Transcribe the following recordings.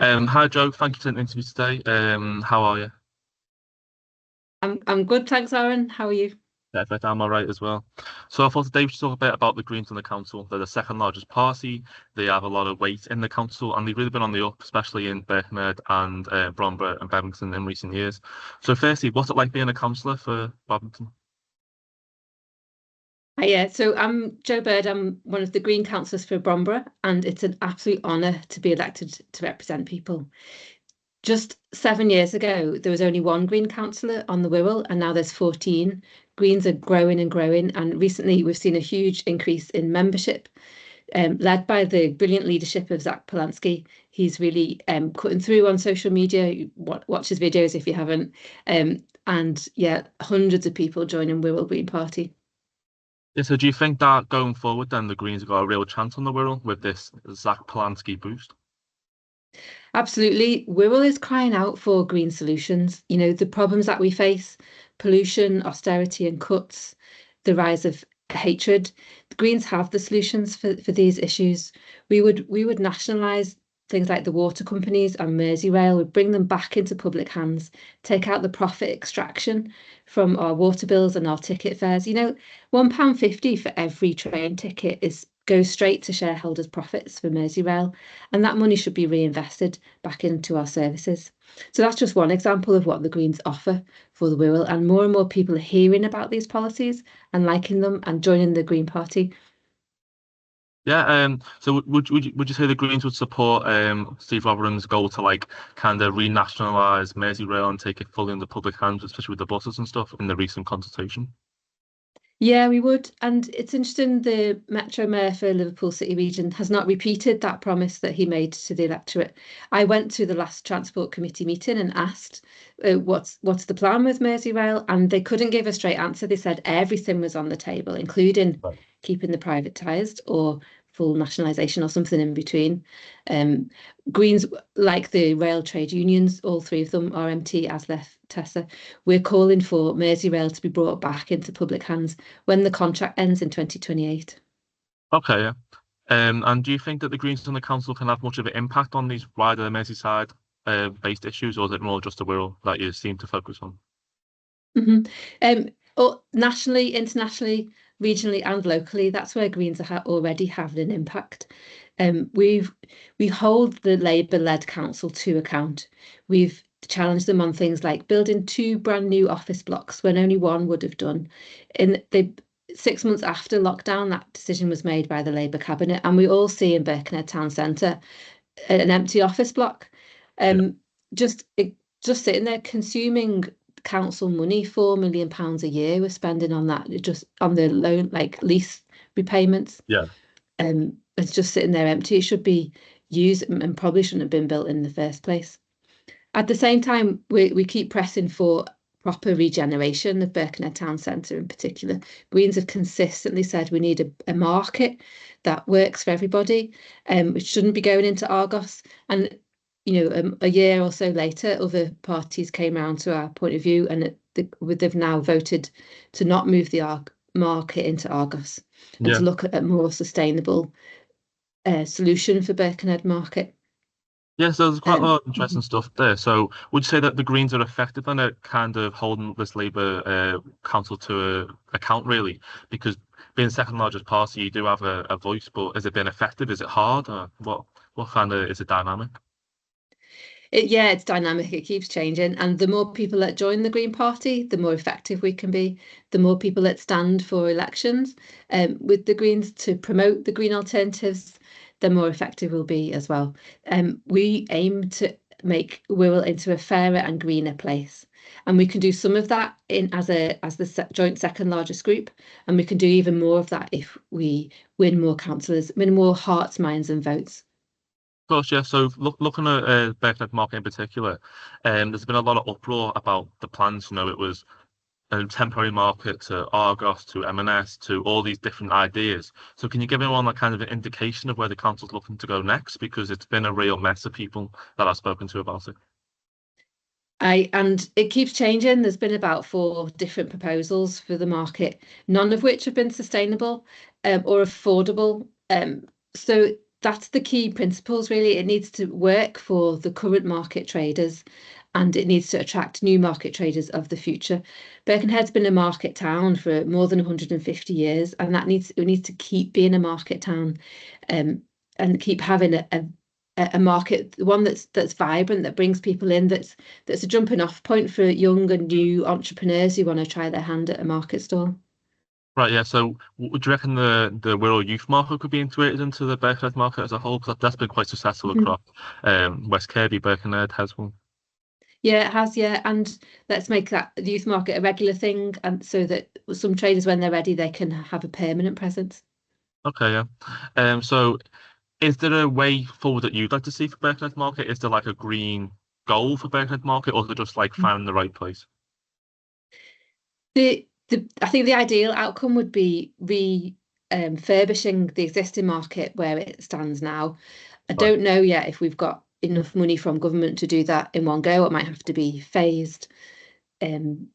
Hi Joe, thank you for the interview today. How are you? I'm good, thanks, Aaron. How are you? Perfect, I'm all right as well. So I thought today we should talk a bit about the Greens in the council. They're the second largest party. They have a lot of weight in the council, and they've really been on the up, especially in Birkenhead and Bromber and Bevington in recent years. So firstly, what's it like being a councillor for Bevington? Yeah, so I'm Jo Bird. I'm one of the Green councillors for Bromber, and it's an absolute honour to be elected to represent people. Just 7 years ago, there was only one Green councillor on the Wirral, and now there's 14. Greens are growing and growing, and recently we've seen a huge increase in membership, led by the brilliant leadership of Zach Polanski. He's really cutting through on social media. Watch his videos if you haven't. And yeah, hundreds of people joining Wirral Green Party. Yeah, so do you think that going forward, then the Greens have got a real chance on the Wirral with this Zach Polanski boost? Absolutely. Wirral is crying out for green solutions. You know, the problems that we face, pollution, austerity and cuts, the rise of hatred. The Greens have the solutions for these issues. We would nationalise things like the water companies and Merseyrail, would bring them back into public hands, take out the profit extraction from our water bills and our ticket fares. You know, £1.50 for every train ticket is goes straight to shareholders' profits for Merseyrail, and that money should be reinvested back into our services. So that's just one example of what the Greens offer for the Wirral, and more people are hearing about these policies and liking them and joining the Green Party. Yeah, so would you say the Greens would support Steve Rotheram's goal to like kind of renationalise Merseyrail and take it fully in the public hands, especially with the buses and stuff in the recent consultation? Yeah, we would. And it's interesting, the Metro Mayor for Liverpool City Region has not repeated that promise that he made to the electorate. I went to the last Transport Committee meeting and asked, what's the plan with Merseyrail? And they couldn't give a straight answer. They said everything was on the table, including Right. keeping the privatised or full nationalisation or something in between. Um, Greens, like the rail trade unions, all three of them, RMT, ASLEF, Tessa, we're calling for Merseyrail to be brought back into public hands when the contract ends in 2028. Okay, yeah. And do you think that the Greens on the council can have much of an impact on these wider Merseyside based issues, or is it more just a Wirral that you seem to focus on? Mhm. Nationally, internationally, regionally, and locally, that's where Greens are already having an impact. We hold the Labour-led council to account. We've challenged them on things like building two brand new office blocks when only one would have done. In the 6 months after lockdown, that decision was made by the Labour cabinet, and we all see in Birkenhead town centre an empty office block. Yeah. Um, just sitting there consuming council money, £4 million a year we're spending on that, just on the loan, like lease repayments. Yeah. It's just sitting there empty. It should be used and probably shouldn't have been built in the first place. At the same time, we keep pressing for proper regeneration of Birkenhead town centre in particular. Greens have consistently said we need a market that works for everybody, which shouldn't be going into Argos. And a year or so later, other parties came around to our point of view, and they've now voted to not move the market into Argos and Yeah. to look at a more sustainable solution for Birkenhead market. Yeah, so there's quite a lot of interesting Mhm. stuff there. So would you say that the Greens are effective in it, kind of holding this Labour council to account, really? Because being the second largest party, you do have a voice, but has it been effective? Is it hard? Or what kind of is it dynamic? Yeah, it's dynamic. It keeps changing. And the more people that join the Green Party, the more effective we can be. The more people that stand for elections with the Greens to promote the green alternatives, the more effective we'll be as well. We aim to make Wirral into a fairer and greener place. And we can do some of that in as the joint second largest group. And we can do even more of that if we win more councillors, win more hearts, minds, and votes. Of course, yeah. So looking at Birkenhead Market in particular, there's been a lot of uproar about the plans. You know, it was a temporary market to Argos to M&S to all these different ideas. So can you give anyone like kind of an indication of where the council's looking to go next? Because it's been a real mess of people that I've spoken to about it. And it keeps changing. There's been about four different proposals for the market, none of which have been sustainable or affordable. So that's the key principles, really. It needs to work for the current market traders, and it needs to attract new market traders of the future. Birkenhead's been a market town for more than 150 years, and it needs to keep being a market town, and keep having a market, one that's vibrant, that brings people in, that's a jumping off point for young and new entrepreneurs who want to try their hand at a market stall. Right, yeah. So would you reckon the Wirral Youth Market could be integrated into the Birkenhead market as a whole? Because that's been quite successful Mhm. across West Kirby, Birkenhead, Heswell. Yeah, it has, yeah. And let's make that the youth market a regular thing, and so that some traders, when they're ready, they can have a permanent presence. Okay, yeah. So is there a way forward that you'd like to see for Birkenhead market? Is there like a green goal for Birkenhead market, or is it just like finding the right place? I think the ideal outcome would be refurbishing the existing market where it stands now. I Right. don't know yet if we've got enough money from government to do that in one go. It might have to be phased. Um,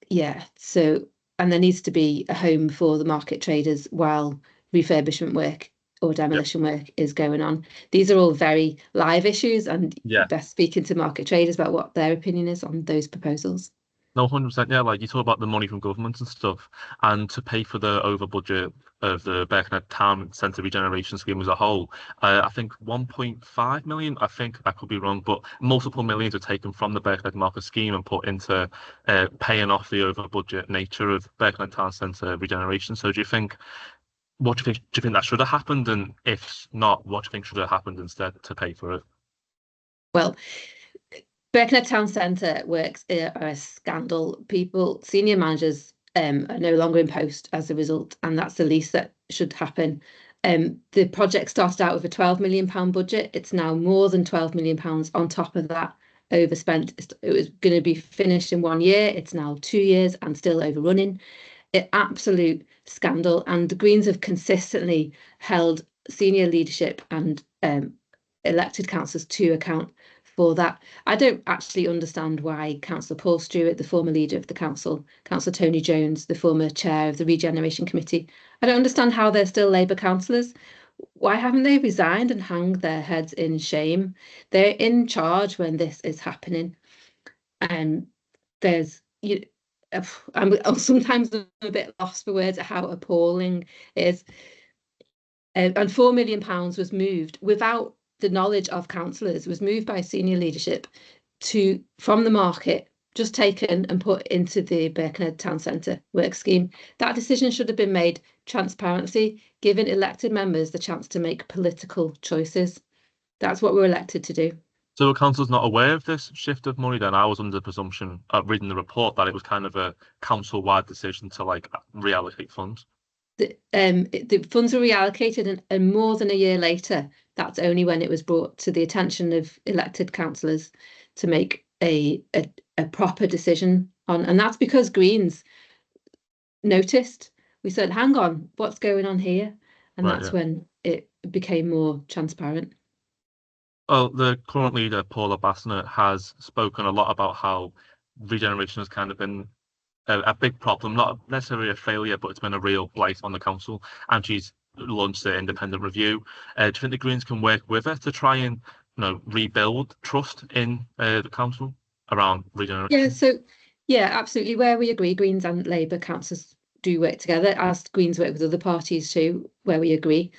yeah, so, and there needs to be a home for the market traders while refurbishment work or Yeah. demolition work is going on. These are all very live issues, and Yeah. best speaking to market traders about what their opinion is on those proposals. No, 100%. Yeah, like you talk about the money from government and stuff, and to pay for the over budget of the Birkenhead Town Centre regeneration scheme as a whole, I think 1.5 million. I think I could be wrong, but multiple millions are taken from the Birkenhead Market scheme and put into paying off the over budget nature of Birkenhead Town Centre regeneration. So, do you think? What do you think? Do you think that should have happened? And if not, what do you think should have happened instead to pay for it? Well, Birkenhead Town Centre works are a scandal. Senior managers are no longer in post as a result, and that's the least that should happen. The project started out with a £12 million budget. It's now more than £12 million on top of that, overspent. It was going to be finished in 1 year. It's now 2 years and still overrunning. Absolute scandal. And the Greens have consistently held senior leadership and elected councillors to account for that. I don't actually understand why Councillor Paul Stewart, the former leader of the council, Councillor Tony Jones, the former chair of the Regeneration Committee, I don't understand how they're still Labour councillors. Why haven't they resigned and hung their heads in shame? They're in charge when this is happening. And there's, I'm sometimes a bit lost for words at how appalling it is. And £4 million was moved without the knowledge of councillors, was moved by senior leadership from the market, just taken and put into the Birkenhead Town Centre work scheme. That decision should have been made transparency, giving elected members the chance to make political choices. That's what we're elected to do. So the council's not aware of this shift of money then? I was under the presumption reading the report that it was kind of a council-wide decision to like reallocate funds. The funds were reallocated, and more than a year later, that's only when it was brought to the attention of elected councillors to make a proper decision on. And that's because Greens noticed. We said, hang on, what's going on here? And Right, that's yeah. when it became more transparent. Well, the current leader, Paula Bassnett, has spoken a lot about how regeneration has kind of been a big problem, not necessarily a failure, but it's been a real blight on the council. And she's launched an independent review. Do you think the Greens can work with her to try and, rebuild trust in the council around Yeah, regeneration? so yeah, absolutely. Where we agree, Greens and Labour councillors do work together, as Greens work with other parties too, where we agree.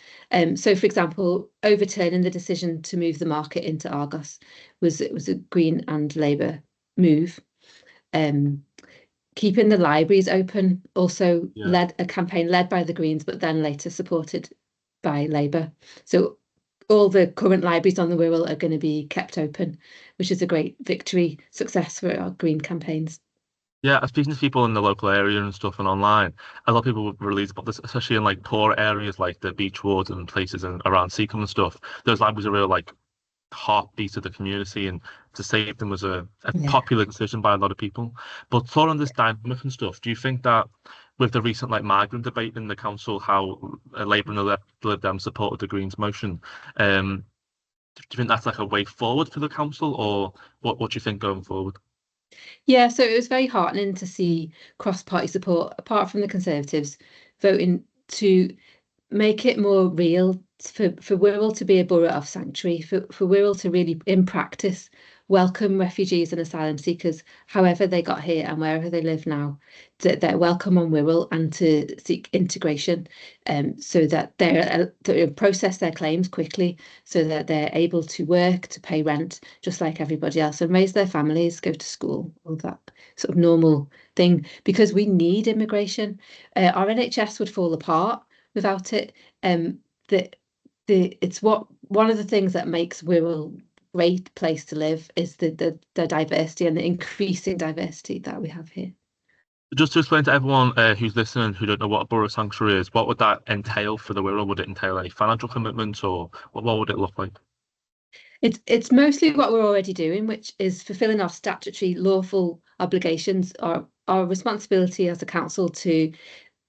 So for example, overturning the decision to move the market into Argos was a Green and Labour move. Keeping the libraries open also Yeah. led a campaign led by the Greens, but then later supported by Labour. So all the current libraries on the Wirral are going to be kept open, which is a great victory success for our Green campaigns. Yeah, speaking to people in the local area and stuff and online, a lot of people release about this, especially in like poor areas like the beach wards and places around Seacombe and stuff. Those libraries are real like heartbeat of the community, and to save them was a Yeah. popular decision by a lot of people. But thought on this dynamic and stuff, do you think that with the recent like migrant debate in the council, how Labour and the Lib Dem supported the Greens motion, do you think that's like a way forward for the council, or what do you think going forward? Yeah, so it was very heartening to see cross-party support, apart from the Conservatives, voting to make it more real for Wirral to be a borough of sanctuary, for Wirral to really, in practice, welcome refugees and asylum seekers, however they got here and wherever they live now, that they're welcome on Wirral and to seek integration, so that they process their claims quickly, so that they're able to work, to pay rent, just like everybody else, and raise their families, go to school, all that sort of normal thing, because we need immigration. Our NHS would fall apart without it. It's one of the things that makes Wirral a great place to live is the diversity and the increasing diversity that we have here. Just to explain to everyone who's listening who don't know what a borough sanctuary is, what would that entail for the Wirral? Would it entail any financial commitment, or what would it look like? It's mostly what we're already doing, which is fulfilling our statutory lawful obligations, our responsibility as a council to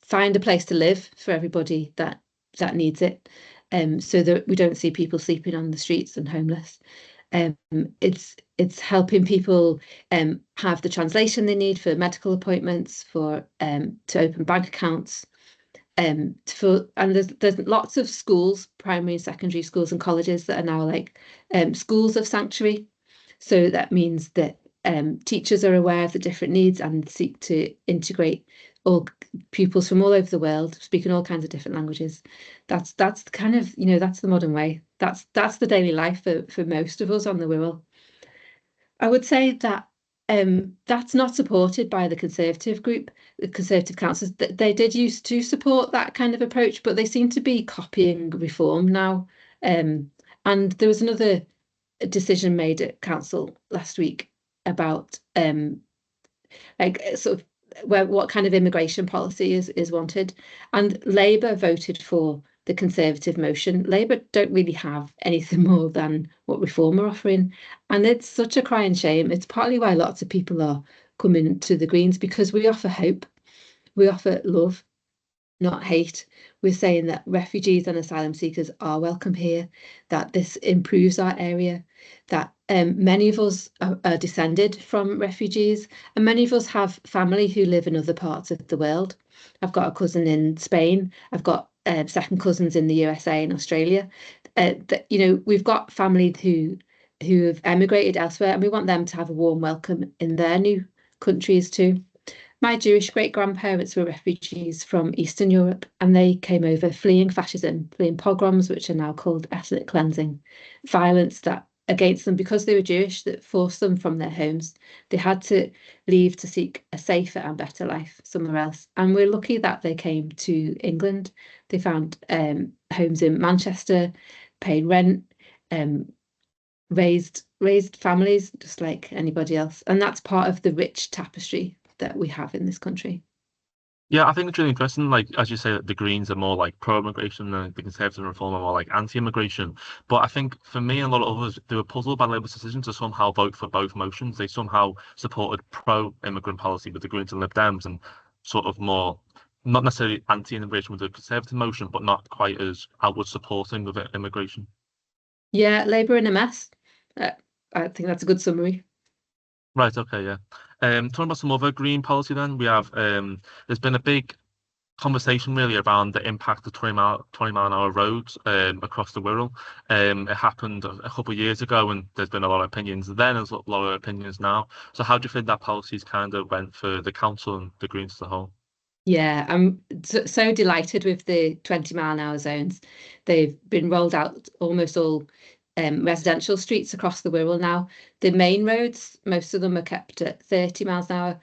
find a place to live for everybody that needs it, so that we don't see people sleeping on the streets and homeless. It's helping people have the translation they need for medical appointments, for to open bank accounts, and there's lots of schools, primary and secondary schools and colleges, that are now like schools of sanctuary. So that means that teachers are aware of the different needs and seek to integrate all pupils from all over the world, speaking all kinds of different languages. That's kind of, that's the modern way. That's the daily life for most of us on the Wirral. I would say that that's not supported by the Conservative group, the Conservative councillors. They did used to support that kind of approach, but they seem to be copying Reform now. And there was another decision made at council last week about like sort of what kind of immigration policy is wanted, and Labour voted for the Conservative motion. Labour don't really have anything more than what Reform are offering, and it's such a crying shame. It's partly why lots of people are coming to the Greens, because we offer hope, we offer love, not hate. We're saying that refugees and asylum seekers are welcome here, that this improves our area, that many of us are descended from refugees, and many of us have family who live in other parts of the world. I've got a cousin in Spain. I've got second cousins in the USA and Australia. We've got family who have emigrated elsewhere, and we want them to have a warm welcome in their new countries too. My Jewish great-grandparents were refugees from Eastern Europe, and they came over fleeing fascism, fleeing pogroms, which are now called ethnic cleansing, violence that against them because they were Jewish, that forced them from their homes. They had to leave to seek a safer and better life somewhere else. And we're lucky that they came to England. They found homes in Manchester, paid rent, raised families just like anybody else. And that's part of the rich tapestry that we have in this country. Yeah, I think it's really interesting. Like, as you say, that the Greens are more like pro-immigration and the Conservatives and Reform are more like anti-immigration. But I think for me and a lot of others, they were puzzled by Labour's decision to somehow vote for both motions. They somehow supported pro-immigrant policy with the Greens and Lib Dems, and sort of more, not necessarily anti-immigration with the Conservative motion, but not quite as outward supporting of immigration. Yeah, Labour in a mess. I think that's a good summary. Right, okay, yeah. Talking about some other green policy then, we have there's been a big conversation really around the impact of 20 mile an hour roads across the Wirral. It happened a couple of years ago, and there's been a lot of opinions then, there's a lot of opinions now. So how do you think that policy's kind of went for the council and the Greens as a whole? Yeah, I'm so delighted with the 20-mile-an-hour zones. They've been rolled out almost all residential streets across the Wirral now. The main roads, most of them are kept at 30 miles an hour,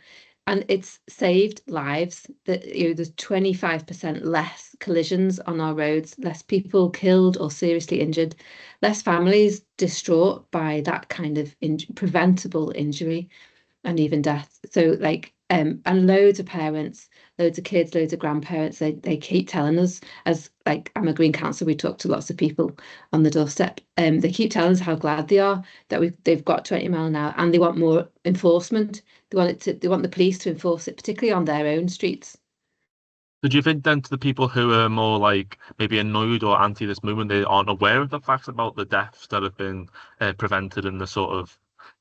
and it's saved lives. That there's 25% less collisions on our roads, less people killed or seriously injured, less families distraught by that kind of preventable injury and even death. So and loads of parents, loads of kids, loads of grandparents, they keep telling us, as like I'm a Green councillor, we talk to lots of people on the doorstep. They keep telling us how glad they are that they've got 20 mile an hour, and they want more enforcement. They want the police to enforce it, particularly on their own streets. So do you think then to the people who are more like maybe annoyed or anti this movement, they aren't aware of the facts about the deaths that have been prevented and the sort of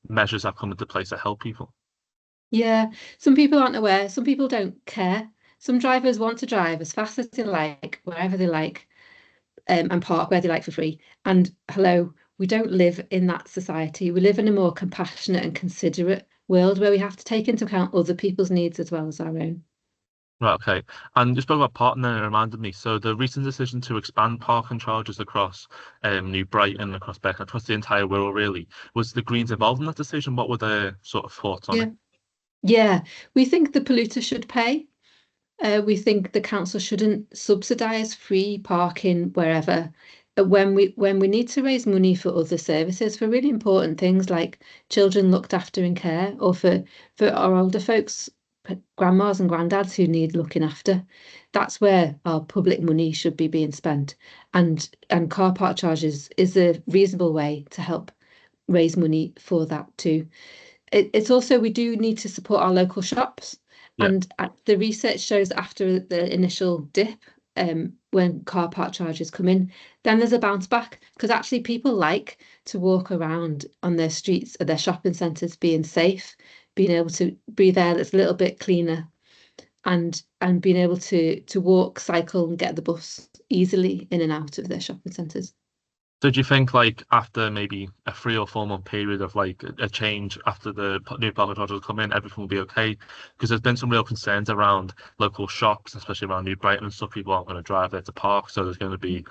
measures that come into place to help people? Yeah, some people aren't aware, some people don't care. Some drivers want to drive as fast as they like, wherever they like. and park where they like for free. And hello, we don't live in that society. We live in a more compassionate and considerate world where we have to take into account other people's needs as well as our own. Right, okay. And you spoke about parking there, and it reminded me. So the recent decision to expand parking charges across New Brighton, across Beck, across the entire Wirral, really, was the Greens involved in that decision? What were their sort of thoughts on Yeah, it? yeah. We think the polluter should pay. We think the council shouldn't subsidise free parking wherever. When we need to raise money for other services, for really important things like children looked after in care, or for our older folks, grandmas and granddads who need looking after, that's where our public money should be being spent. And car park charges is a reasonable way to help raise money for that too. It's also, we do need to support our local shops. Yeah. And the research shows after the initial dip, when car park charges come in, then there's a bounce back because actually people like to walk around on their streets or their shopping centres being safe, being able to be there that's a little bit cleaner, and being able to walk, cycle, and get the bus easily in and out of their shopping centres. Did you think like after maybe a 3 or 4 month period of like a change after the new parking charges come in, everything will be okay? Because there's been some real concerns around local shops, especially around New Brighton and stuff. People aren't going to drive there to park, so there's going to be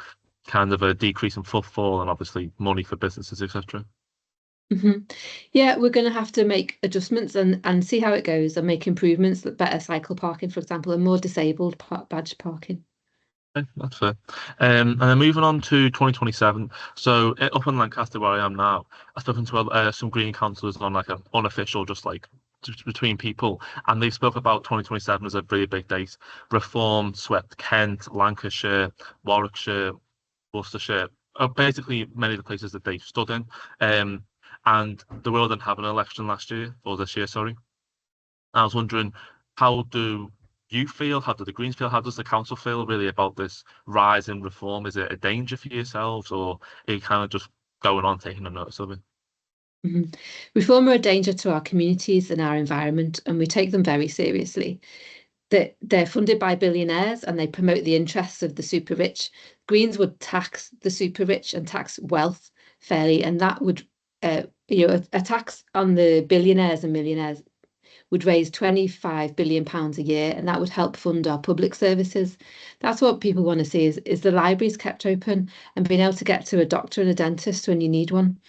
kind of a decrease in footfall and obviously money for businesses, etc. Yeah, we're going to have to make adjustments and see how it goes and make improvements, like better cycle parking, for example, and more disabled badge parking. Okay, that's fair. And then moving on to 2027. So up in Lancaster, where I am now, I've spoken to some Green councillors on like an unofficial, just like between people, and they spoke about 2027 as a really big date. Reform swept Kent, Lancashire, Warwickshire, Worcestershire, basically many of the places that they stood in. And the Wirral didn't have an election last year, or this year, sorry. I was wondering, how do you feel? How do the Greens feel? How does the council feel really about this rise in reform? Is it a danger for yourselves, or are you kind of just going on taking a notice of it? Reform are a danger to our communities and our environment, and we take them very seriously. They're funded by billionaires and they promote the interests of the super rich. Greens would tax the super rich and tax wealth fairly, and that would, a tax on the billionaires and millionaires would raise £25 billion a year, and that would help fund our public services. That's what people want to see is the libraries kept open and being able to get to a doctor and a dentist when you need one,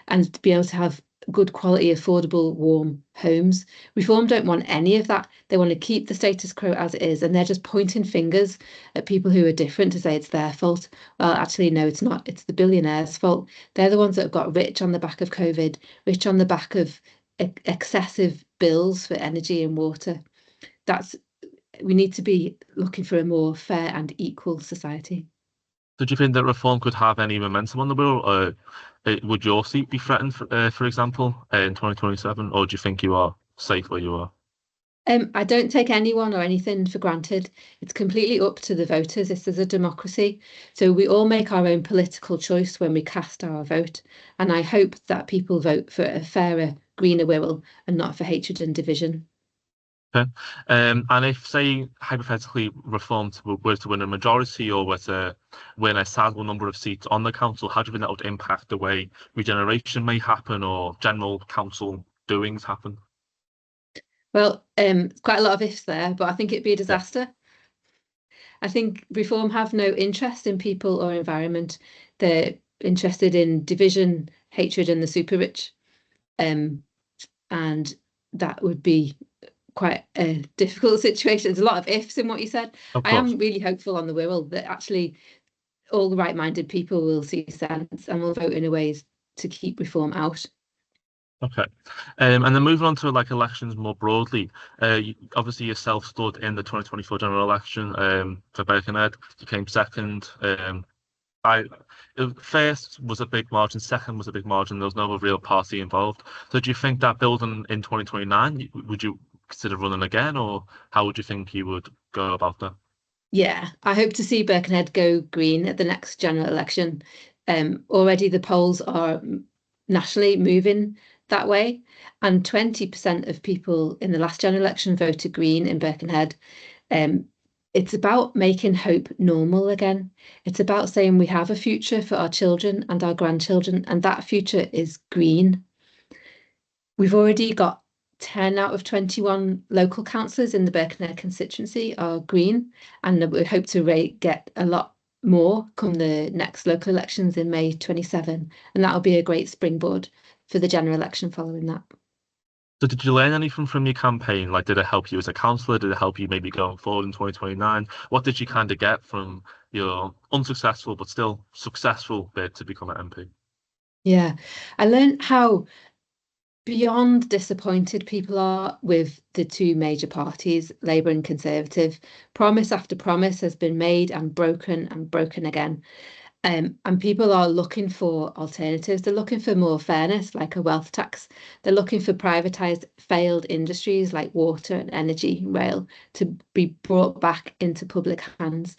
and to be able to have good quality, affordable, warm homes. Reform don't want any of that. They want to keep the status quo as it is, and they're just pointing fingers at people who are different to say it's their fault. Well, actually, no, it's not. It's the billionaires' fault. They're the ones that have got rich on the back of COVID, rich on the back of excessive bills for energy and water. We need to be looking for a more fair and equal society. So do you think that reform could have any momentum on the Wirral, or would your seat be threatened, for example, in 2027, or do you think you are safe where you are? I don't take anyone or anything for granted. It's completely up to the voters. This is a democracy. So we all make our own political choice when we cast our vote. And I hope that people vote for a fairer, greener Wirral and not for hatred and division. Okay. And if, say, hypothetically, Reform were to win a majority or were to win a sizable number of seats on the council, how do you think that would impact the way regeneration may happen or general council doings happen? Well, quite a lot of ifs there, but I think it'd be a Yeah. disaster. I think Reform have no interest in people or environment. They're interested in division, hatred, and the super rich. And that would be quite a difficult situation. There's a lot of ifs in what you said. Of I course. am really hopeful on the Wirral that actually all the right-minded people will see sense and will vote in a ways to keep reform out. Okay. And then moving on to like elections more broadly, obviously yourself stood in the 2024 general election for Birkenhead. You came second. I First was a big margin, second was a big margin. There was no real party involved. So do you think that building in 2029, would you consider running again, or how would you think you would go about that? Yeah, I hope to see Birkenhead go green at the next general election. Already the polls are nationally moving that way, and 20% of people in the last general election voted green in Birkenhead. Um, it's about making hope normal again. It's about saying we have a future for our children and our grandchildren, and that future is green. We've already got 10 out of 21 local councillors in the Birkenhead constituency are green, and we hope to get a lot more come the next local elections in May 27, and that'll be a great springboard for the general election following that. So did you learn anything from your campaign? Like, did it help you as a councillor? Did it help you maybe going forward in 2029? What did you kind of get from your unsuccessful but still successful bid to become an MP? Yeah, I learned how beyond disappointed people are with the two major parties, Labour and Conservative. Promise after promise has been made and broken again. And people are looking for alternatives. They're looking for more fairness, like a wealth tax. They're looking for privatised failed industries like water and energy, rail, to be brought back into public hands.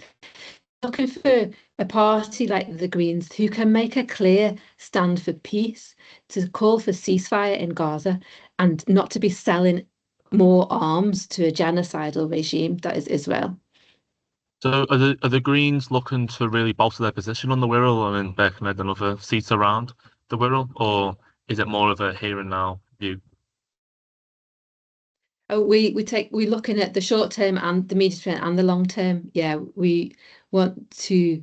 Looking for a party like the Greens who can make a clear stand for peace, to call for ceasefire in Gaza, and not to be selling more arms to a genocidal regime that is Israel. So are the Greens looking to really bolster their position on the Wirral and in Birkenhead and other seats around the Wirral, or is it more of a here and now view? Oh, we're looking at the short term and the medium term and the long term. Yeah, we want to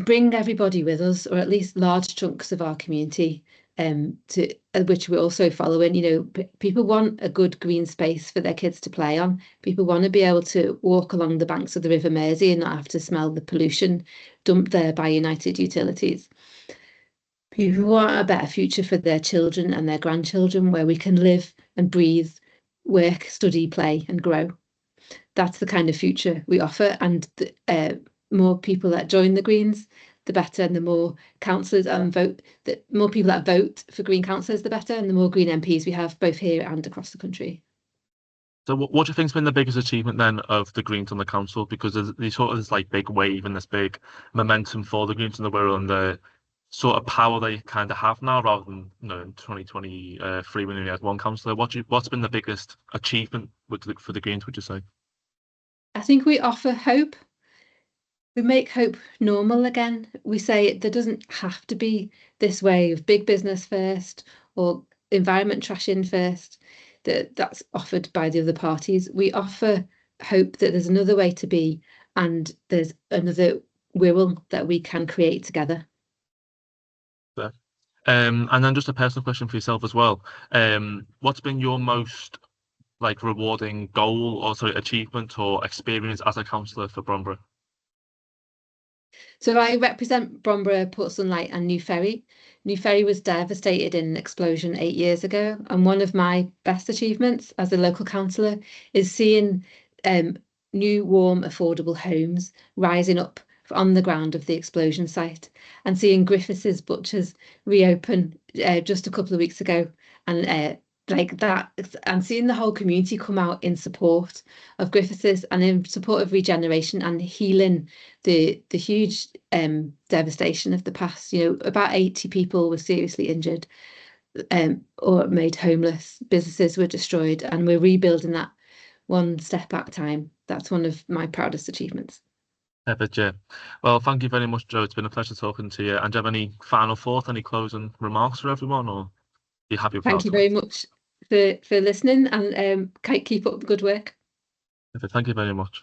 bring everybody with us, or at least large chunks of our community, to which we're also following. You know, people want a good green space for their kids to play on. People want to be able to walk along the banks of the River Mersey and not have to smell the pollution dumped there by United Utilities. People want a better future for their children and their grandchildren, where we can live and breathe, work, study, play, and grow. That's the kind of future we offer, and the more people that join the Greens, the better, and the more councillors and the more people that vote for Green councillors, the better, and the more Green MPs we have both here and across the country. So what do you think's been the biggest achievement then of the Greens on the council? Because there's sort of this like big wave and this big momentum for the Greens in the Wirral and the sort of power they kind of have now, rather than in 2023 when we had one councillor. What's been the biggest achievement for the Greens, would you say? I think we offer hope. We make hope normal again. We say there doesn't have to be this way of big business first or environment trashing first. That's offered by the other parties. We offer hope that there's another way to be, and there's another Wirral that we can create together. Fair. And then just a personal question for yourself as well. What's been your most like rewarding goal or sorry achievement or experience as a councillor for Bromborough? So I represent Bromborough, Port Sunlight and New Ferry. New Ferry was devastated in an explosion 8 years ago, and one of my best achievements as a local councillor is seeing new, warm, affordable homes rising up on the ground of the explosion site, and seeing Griffiths' Butchers reopen just a couple of weeks ago, and like that, and seeing the whole community come out in support of Griffiths and in support of regeneration and healing the huge devastation of the past. You know, about 80 people were seriously injured or made homeless. Businesses were destroyed, and we're rebuilding that one step at a time. That's one of my proudest achievements. Perfect, yeah. Well, thank you very much, Joe. It's been a pleasure talking to you. And do you have any final thoughts, any closing remarks for everyone, or are you happy with Thank you very much for listening, and keep up the good work. Perfect. Thank you very much.